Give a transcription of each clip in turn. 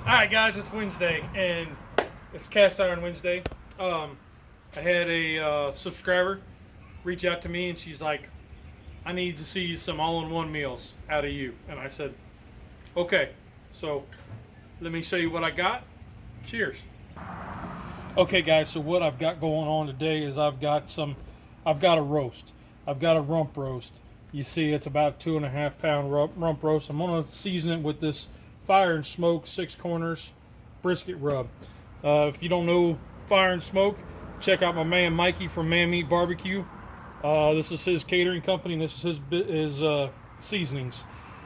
Alright guys, it's Wednesday and it's Cast Iron Wednesday. I had a subscriber reach out to me and she's like, I need to see some all-in-one meals out of you. And I said, okay, so let me show you what I got. Cheers. Okay guys, so what I've got going on today is I've got a roast. I've got a rump roast. You see it's about 2.5 pound rump roast. I'm gonna season it with this fire and smoke 6 corners brisket rub. If you don't know fire and smoke, check out my man Mikey from Man Meat Barbecue. This is his catering company and this is his seasonings.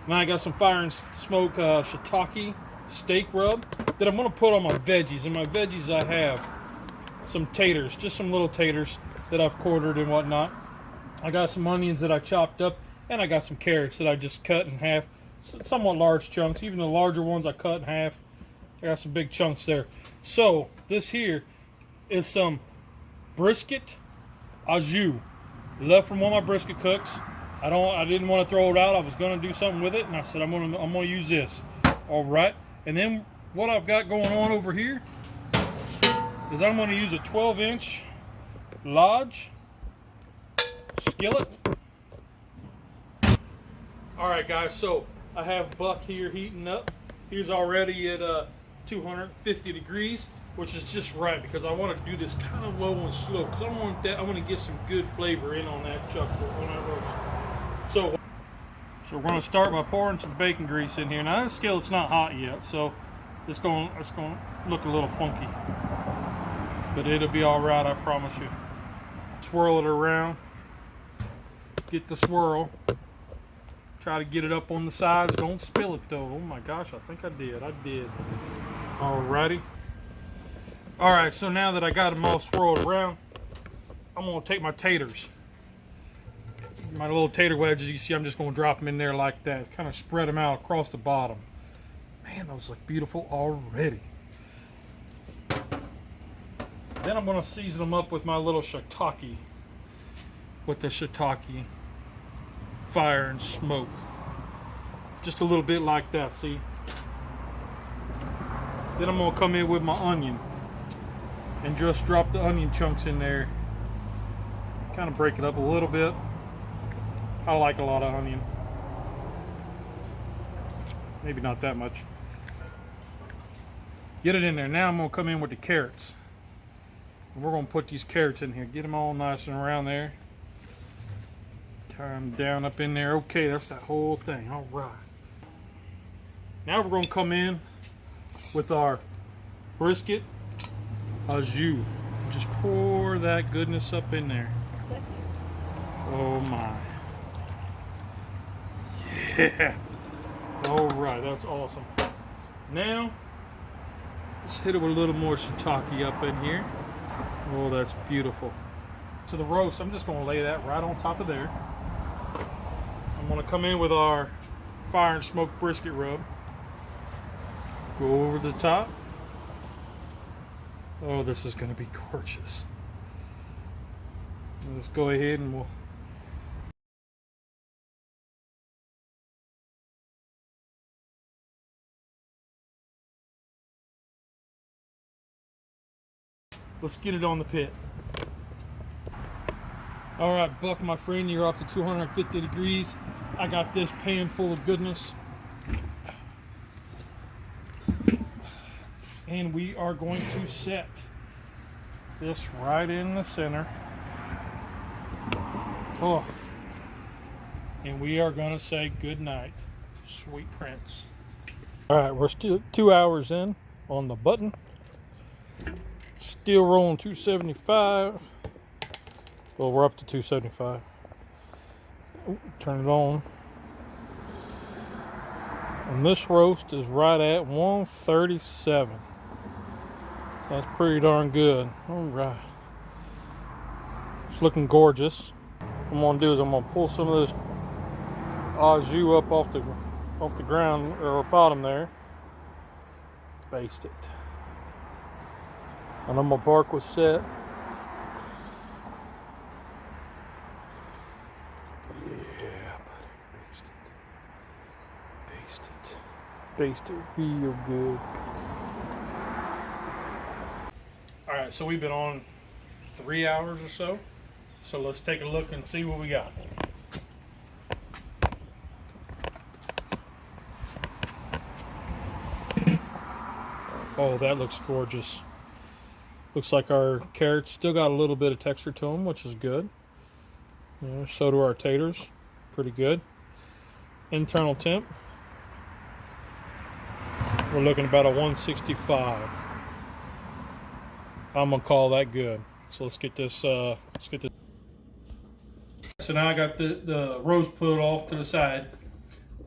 Now I got some fire and smoke shiitake steak rub that I'm going to put on my veggies. And my veggies I have some tators, just some little tators that I've quartered and whatnot. I got some onions that I chopped up, and I got some carrots that I just cut in half, somewhat large chunks. Even the larger ones I cut in half. I got some big chunks there. So this here is some brisket aujus left from one of my brisket cooks. I didn't want to throw it out. I was going to do something with it, and I said I'm going to use this. All right. And then what I've got going on over here is I'm going to use a 12-inch large skillet. All right, guys. So I have Buck here heating up. He's already at 250 degrees, which is just right because I want to do this kind of low and slow because I want to get some good flavor in on that on that roast. So we're going to start by pouring some bacon grease in here. Now this skillet's not hot yet, so it's going to look a little funky, but it'll be all right, I promise you. Swirl it around. Get the swirl. Try to get it up on the sides. Don't spill it though. Oh my gosh, I think I did. Alrighty. Alright, so now that I got them all swirled around, I'm going to take my taters. My little tater wedges, you see, I'm just going to drop them in there like that. Kind of spread them out across the bottom. Man, those look beautiful already. Then I'm going to season them up with my little shiitake. With the shiitake fire and smoke. Just a little bit like that, see? Then I'm going to come in with my onion. And just drop the onion chunks in there. Kind of break it up a little bit. I like a lot of onion. Maybe not that much. Get it in there. Now I'm going to come in with the carrots. We're going to put these carrots in here. Get them all nice and around there. Tie them down up in there. Okay, that's that whole thing. All right. Now we're going to come in with our brisket aujus. Just pour that goodness up in there. Oh my. Yeah. All right, that's awesome. Now, let's hit it with a little more shiitake up in here. Oh, that's beautiful. So the roast, I'm just going to lay that right on top of there. I'm going to come in with our fire and smoked brisket rub. Go over the top. Oh, this is going to be gorgeous. Let's go ahead and we'll let's get it on the pit. All right, Buck, my friend, you're up to 250 degrees. I got this pan full of goodness. And we are going to set this right in the center. Oh. And we are going to say good night, sweet prince. All right, we're still 2 hours in on the button. Still rolling 275. Well, we're up to 275. Ooh, turn it on. And this roast is right at 137. That's pretty darn good. All right. It's looking gorgeous. What I'm gonna do is I'm gonna pull some of this au jus up off the ground or bottom there. Baste it. And then my bark was set. Yeah, buddy, baste it. Baste it. Basted real good. Alright, so we've been on 3 hours or so. So let's take a look and see what we got. Oh, that looks gorgeous. Looks like our carrots still got a little bit of texture to them, which is good. Yeah, so do our taters. Pretty good. Internal temp. We're looking about a 165. I'm gonna call that good. So let's get this. So now I got the roast put off to the side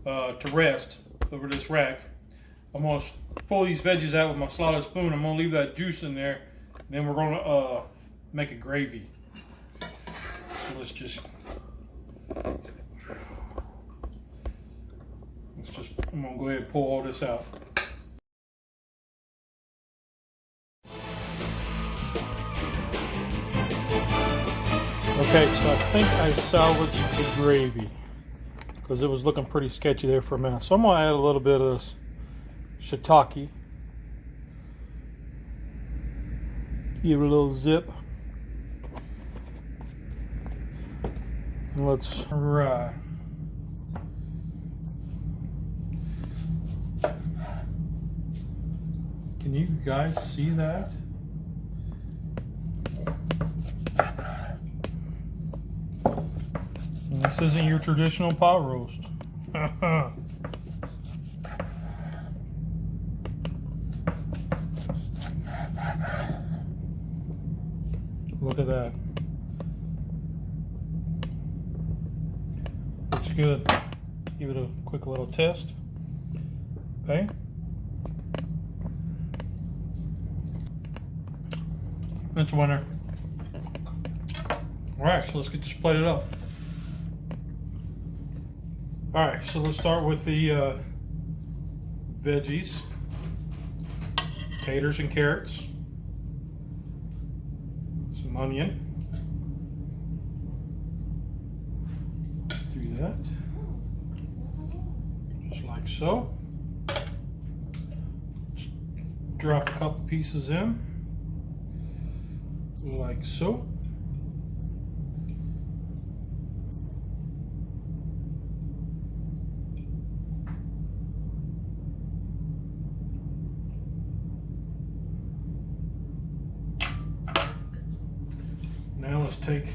to rest over this rack. I'm gonna pull these veggies out with my slotted spoon. I'm gonna leave that juice in there, and then we're gonna make a gravy. So let's just. I'm gonna go ahead and pull all this out. Okay, so I think I salvaged the gravy because it was looking pretty sketchy there for a minute. So I'm gonna add a little bit of this shiitake. Give it a little zip. And let's fry. Can you guys see that? And this isn't your traditional pot roast. Look at that. Looks good. Give it a quick little test. Okay. That's a winner. Alright, so let's get this plated up. Alright, so let's start with the veggies. Taters and carrots. Some onion. Do that. Just like so. Just drop a couple pieces in. Like so. Now let's take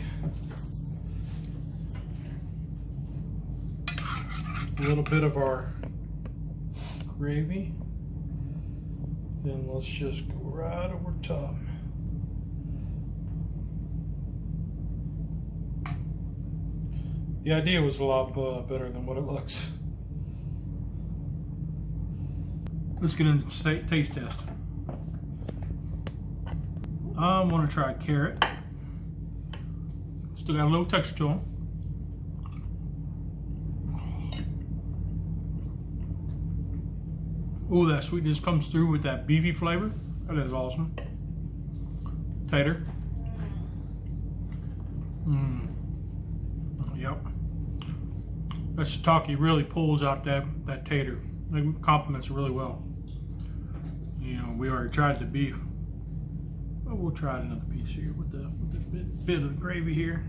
a little bit of our gravy, then let's just go right over top. The idea was a lot better than what it looks. Let's get into taste test. I want to try a carrot. Still got a little texture to them. Ooh, that sweetness comes through with that beefy flavor. That is awesome. Tater. Yep. That shiitake really pulls out that tater. It complements really well. You know, we already tried the beef. But we'll try another piece here with the bit of the gravy here.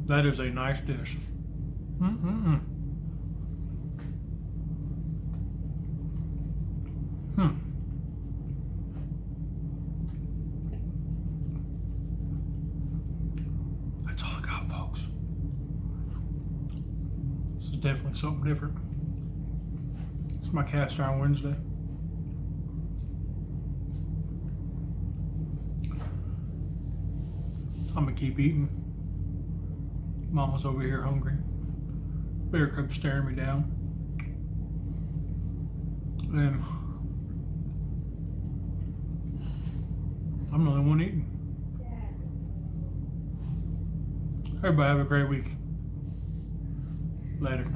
That is a nice dish. That's all I got, folks. This is definitely something different. It's my cast iron Wednesday. I'm gonna keep eating. Mama's over here hungry. Bear Cub's staring me down. And I'm the only one eating. Everybody have a great week. Later.